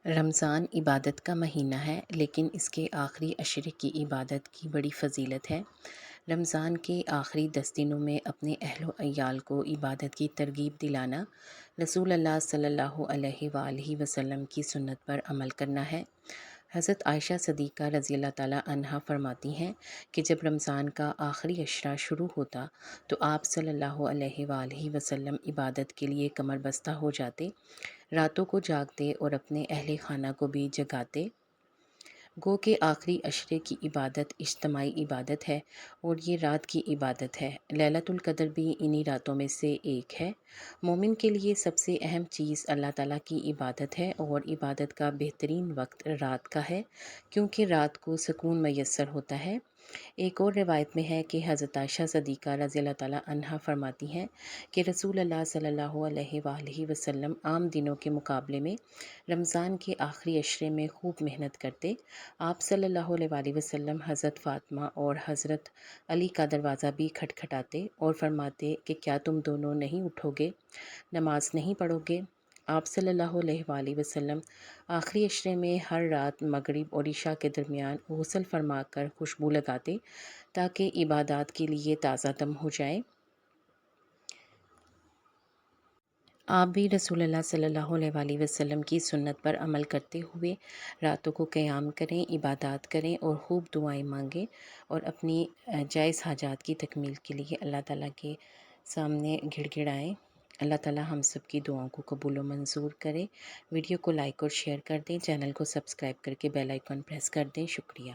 رمضان عبادت کا مہینہ ہے، لیکن اس کے آخری عشرے کی عبادت کی بڑی فضیلت ہے۔ رمضان کے آخری 10 دنوں میں اپنے اہل و عیال کو عبادت کی ترغیب دلانا، رسول اللہ صلی اللہ علیہ وآلہ وسلم کی سنت پر عمل کرنا ہے۔ حضرت عائشہ صدیقہ رضی اللہ تعالیٰ عنہا فرماتی ہیں کہ جب رمضان کا آخری عشرہ شروع ہوتا تو آپ صلی اللہ علیہ وآلہ وسلم عبادت کے لیے کمر بستہ ہو جاتے، راتوں کو جاگتے اور اپنے اہل خانہ کو بھی جگاتے۔ گو کہ آخری عشرے کی عبادت اجتماعی عبادت ہے اور یہ رات کی عبادت ہے۔ لیلۃ القدر بھی انہی راتوں میں سے ایک ہے۔ مومن کے لیے سب سے اہم چیز اللہ تعالیٰ کی عبادت ہے اور عبادت کا بہترین وقت رات کا ہے، کیونکہ رات کو سکون میسر ہوتا ہے۔ ایک اور روایت میں ہے کہ حضرت عائشہ صدیقہ رضی اللہ تعالیٰ عنہا فرماتی ہیں کہ رسول اللہ صلی اللہ علیہ وآلہ وسلم عام دنوں کے مقابلے میں رمضان کے آخری عشرے میں خوب محنت کرتے۔ آپ صلی اللہ علیہ وآلہ وسلم حضرت فاطمہ اور حضرت علی کا دروازہ بھی کھٹکھٹاتے اور فرماتے کہ کیا تم دونوں نہیں اٹھو گے، نماز نہیں پڑھو گے؟ آپ صلی اللہ علیہ وآلہ وسلم آخری عشرے میں ہر رات مغرب اور عشاء کے درمیان غسل فرما کر خوشبو لگاتے تاکہ عبادات کے لیے تازہ دم ہو جائے۔ آپ بھی رسول اللہ صلی اللہ علیہ وآلہ وسلم کی سنت پر عمل کرتے ہوئے راتوں کو قیام کریں، عبادات کریں اور خوب دعائیں مانگیں اور اپنی جائز حاجات کی تکمیل کے لیے اللہ تعالیٰ کے سامنے گڑ گڑائیں۔ اللہ تعالیٰ ہم سب کی دعاؤں کو قبول و منظور کرے۔ ویڈیو کو لائک اور شیئر کر دیں، چینل کو سبسکرائب کر کے بیل آئیکن پریس کر دیں۔ شکریہ۔